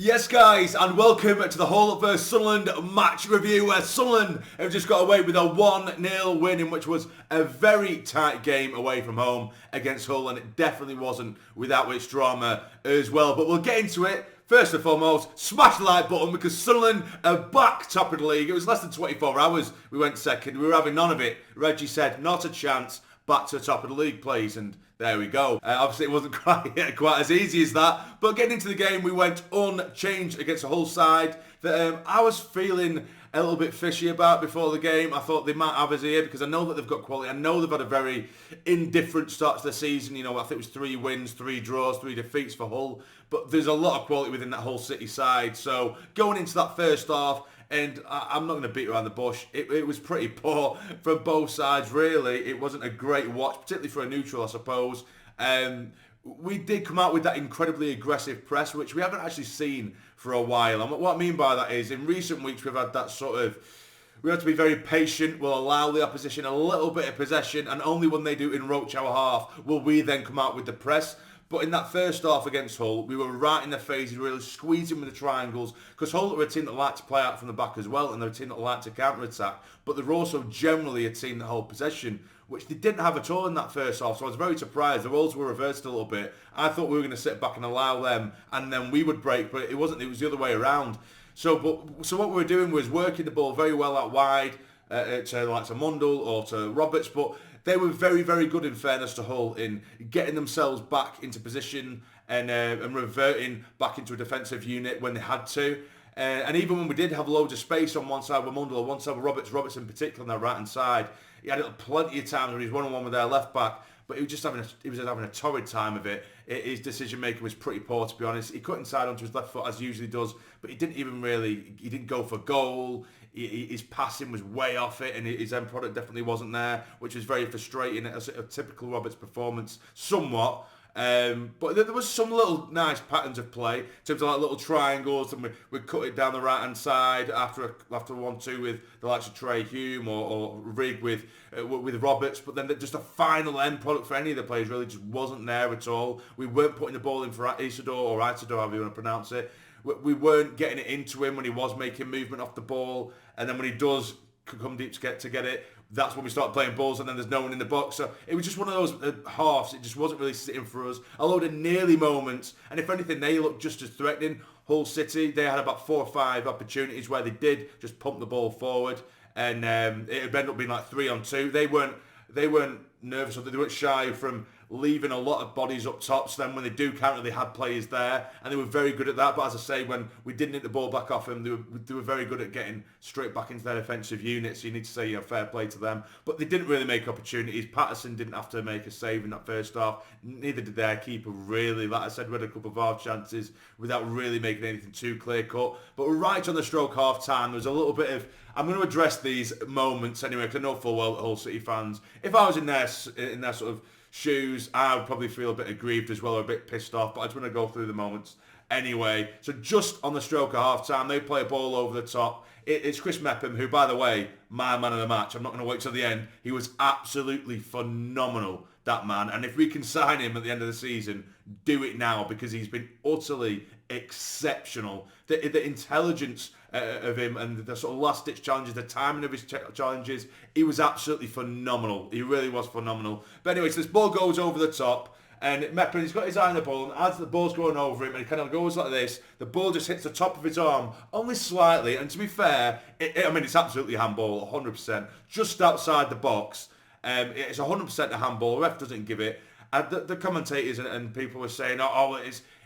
Yes, guys, and welcome to the Hull vs Sunderland match review, where Sunderland have just got away with a 1-0 win, in which was a very tight game away from home against Hull, and it definitely wasn't without its drama as well. But we'll get into it. First and foremost, smash the like button, because Sunderland are back top of the league. It was less than 24 hours we went second. We were having none of it. Reggie said, not a chance. Back to the top of the league, please, and there we go. Obviously, it wasn't quite as easy as that, but getting into the game, we went unchanged against the Hull side that I was feeling a little bit fishy about before the game. I thought they might have us here because I know that they've got quality. I know they've had a very indifferent start to the season. You know, I think it was 3 wins, 3 draws, 3 defeats for Hull, but there's a lot of quality within that Hull City side. So going into that first half, and I'm not going to beat around the bush, it was pretty poor from both sides, really. It wasn't a great watch, particularly for a neutral, I suppose. We did come out with that incredibly aggressive press, which we haven't actually seen for a while. And what I mean by that is, in recent weeks, we've had that sort of... We have to be very patient. We'll allow the opposition a little bit of possession, and only when they do encroach our half will we then come out with the press. But in that first half against Hull, we were right in their faces, really squeezing with the triangles, because Hull are a team that like to play out from the back as well, and they're a team that like to counter-attack. But they're also generally a team that hold possession, which they didn't have at all in that first half. So I was very surprised. The roles were reversed a little bit. I thought we were going to sit back and allow them, and then we would break, but it wasn't. It was the other way around. So what we were doing was working the ball very well out wide, to Mundle or to Roberts, but they were very, very good, in fairness to Hull, in getting themselves back into position and reverting back into a defensive unit when they had to. And even when we did have loads of space on one side with Mundle or one side with Roberts in particular on their right-hand side, he had plenty of times when he was one-on-one with their left-back, but he was just having a torrid time of it. His decision-making was pretty poor, to be honest. He cut inside onto his left foot, as he usually does, but he didn't go for goal. His passing was way off it, and his end product definitely wasn't there, which was very frustrating. A typical Roberts performance, somewhat. But there was some little nice patterns of play in terms of like little triangles, and we cut it down the right hand side after 1-2 with the likes of Trey Hume or Rigg with Roberts. But then just a final end product for any of the players really just wasn't there at all. We weren't putting the ball in for Isidor, however you want to pronounce it. We weren't getting it into him when he was making movement off the ball, and then when he does come deep to get it, that's when we start playing balls, and then there's no one in the box. So it was just one of those halves. It just wasn't really sitting for us. A load of nearly moments, and if anything, they looked just as threatening. Hull City, they had about 4 or 5 opportunities where they did just pump the ball forward, and it ended up being like 3-on-2. They weren't nervous, or they weren't shy from leaving a lot of bodies up top, so then when they do counter, they had players there, and they were very good at that. But as I say, when we didn't hit the ball back off them, they were very good at getting straight back into their defensive unit, so you need to say, fair play to them. But they didn't really make opportunities. Patterson didn't have to make a save in that first half, neither did their keeper, really. Like I said, we had a couple of half chances without really making anything too clear-cut. But we're right on the stroke half-time. There was a little bit of... I'm going to address these moments anyway, because I know full well that Hull City fans, if I was in their sort of shoes, I would probably feel a bit aggrieved as well, or a bit pissed off, but I just want to go through the moments anyway. So just on the stroke of half-time, they play a ball over the top. It's Chris Mepham, who, by the way, my man of the match. I'm not going to wait till the end. He was absolutely phenomenal, that man. And if we can sign him at the end of the season, do it now, because he's been utterly exceptional. The intelligence of him and the sort of last-ditch challenges, the timing of his challenges, he was absolutely phenomenal. He really was phenomenal. But anyway, so this ball goes over the top, and Mepham, he's got his eye on the ball, and as the ball's going over him, and he kind of goes like this, the ball just hits the top of his arm, only slightly, and to be fair, it's absolutely a handball, 100%, just outside the box. It's 100% a handball, the ref doesn't give it. The commentators and people were saying,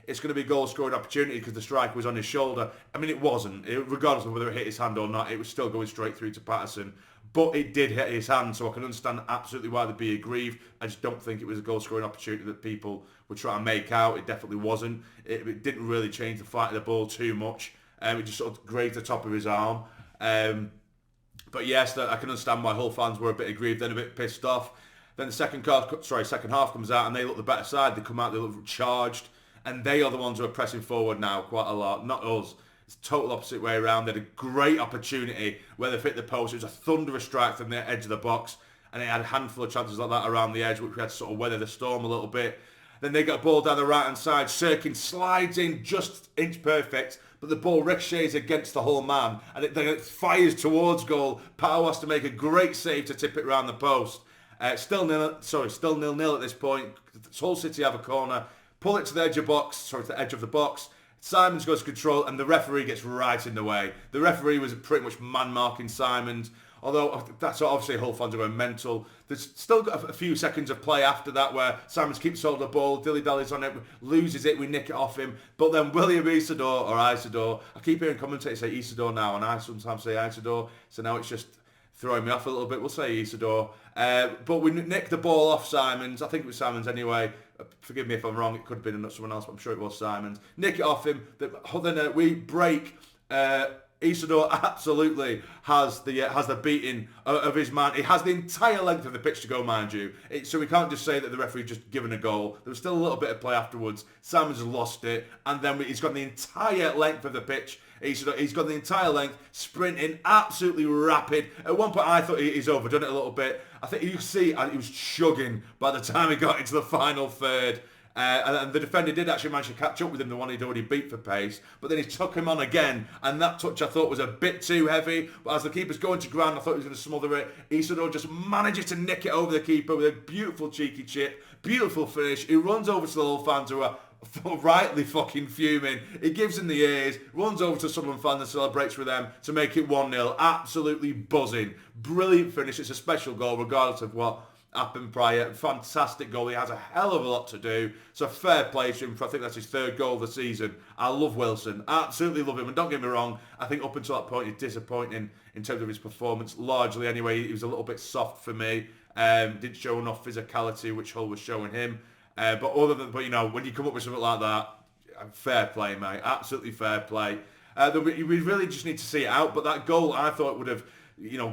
it's going to be a goal-scoring opportunity because the striker was on his shoulder. I mean, it wasn't. Regardless of whether it hit his hand or not, it was still going straight through to Patterson. But it did hit his hand, so I can understand absolutely why they'd be aggrieved. I just don't think it was a goal-scoring opportunity that people were trying to make out. It definitely wasn't. It didn't really change the flight of the ball too much. It just sort of grazed the top of his arm. But yes, I can understand why Hull fans were a bit aggrieved and a bit pissed off. Then the second half comes out, and they look the better side. They come out, they look charged. And they are the ones who are pressing forward now quite a lot, not us. It's the total opposite way around. They had a great opportunity where they fit the post. It was a thunderous strike from the edge of the box, and they had a handful of chances like that around the edge, which we had to sort of weather the storm a little bit. Then they get a ball down the right-hand side. Sirkin slides in just inch perfect, but the ball ricochets against the Hull man, and then it fires towards goal. Powell has to make a great save to tip it around the post. Still 0-0 at this point. Hull City have a corner. Pull it to the edge of the box. Simons goes to control, and the referee gets right in the way. The referee was pretty much man-marking Simons, although that's obviously Hull fans are going mental. There's still got a few seconds of play after that where Simons keeps hold of the ball, dilly-dallies on it, loses it, we nick it off him. But then William Isidor, I keep hearing commentators say Isidor now, and I sometimes say Isidor, so now it's just throwing me off a little bit. We'll say Isidor. But we nicked the ball off Simons. I think it was Simons anyway. Forgive me if I'm wrong. It could have been someone else, but I'm sure it was Simons. Nick it off him. Then we break. Isidor absolutely has the beating of his man. He has the entire length of the pitch to go, mind you. So we can't just say that the referee just given a goal. There was still a little bit of play afterwards. Simons has lost it, and then he's got the entire length of the pitch. He's got the entire length, sprinting, absolutely rapid. At one point, I thought he's overdone it a little bit. I think you see he was chugging by the time he got into the final third. And the defender did actually manage to catch up with him, the one he'd already beat for pace. But then he took him on again, and that touch I thought was a bit too heavy. But as the keeper's going to ground, I thought he was going to smother it. Isidor just manages to nick it over the keeper with a beautiful cheeky chip. Beautiful finish. He runs over to the Hull fans who are rightly fucking fuming. He gives him the ears, runs over to Sunderland fans and celebrates with them to make it 1-0. Absolutely buzzing. Brilliant finish. It's a special goal regardless of what happened prior. Fantastic goal. He has a hell of a lot to do. So fair play to him. I think that's his third goal of the season. I love Wilson. Absolutely love him. And don't get me wrong, I think up until that point he's disappointing in terms of his performance. Largely anyway, he was a little bit soft for me. Didn't show enough physicality which Hull was showing him. But when you come up with something like that, fair play, mate. Absolutely fair play. We really just need to see it out. But that goal, I thought would have,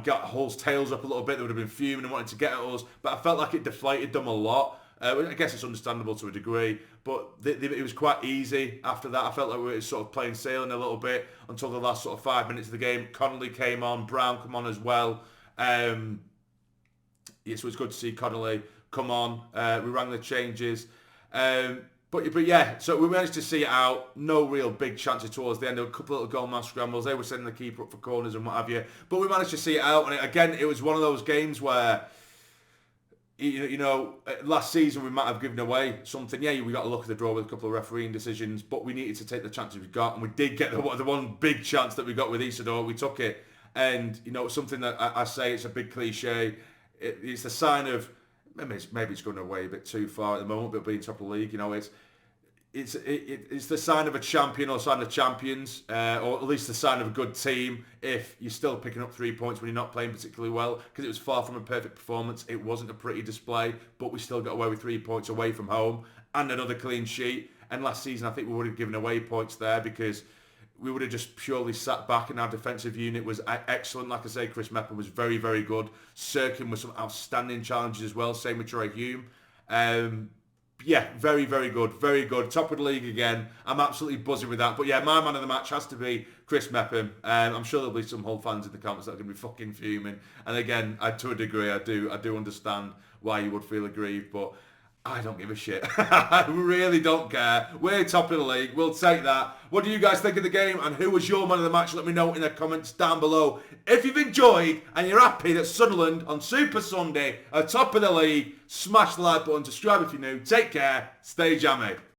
got Hull's tails up a little bit. They would have been fuming and wanting to get at us. But I felt like it deflated them a lot. I guess it's understandable to a degree. But it was quite easy after that. I felt like we were sort of playing sailing a little bit until the last sort of 5 minutes of the game. Connolly came on. Brown come on as well. So it's good to see Connolly come on. We rang the changes. But yeah, so we managed to see it out. No real big chances towards the end. A couple of little goalman scrambles. They were sending the keeper up for corners and what have you. But we managed to see it out. And again, it was one of those games where, last season we might have given away something. Yeah, we got a look at the draw with a couple of refereeing decisions, but we needed to take the chances we got. And we did get the one big chance that we got with Isidor. We took it. And, something that I say, it's a big cliche. It's the sign of, maybe it's going away a bit too far at the moment, but being top of the league, it's the sign of a champion or sign of champions, or at least the sign of a good team if you're still picking up 3 points when you're not playing particularly well, because it was far from a perfect performance. It wasn't a pretty display, but we still got away with 3 points away from home and another clean sheet. And last season, I think we would have given away points there because we would have just purely sat back, and our defensive unit was excellent. Like I say, Chris Mepper was very, very good. Sirkin was some outstanding challenges as well. Same with Troy Hume. Yeah, very, very good. Very good. Top of the league again. I'm absolutely buzzing with that. But yeah, my man of the match has to be Chris Mepper. I'm sure there'll be some Hull fans in the comments that are going to be fucking fuming. And again, to a degree, I do understand why you would feel aggrieved, but I don't give a shit. I really don't care. We're top of the league. We'll take that. What do you guys think of the game? And who was your man of the match? Let me know in the comments down below. If you've enjoyed and you're happy that Sunderland on Super Sunday are top of the league, smash the like button, subscribe if you're new. Take care. Stay jammy.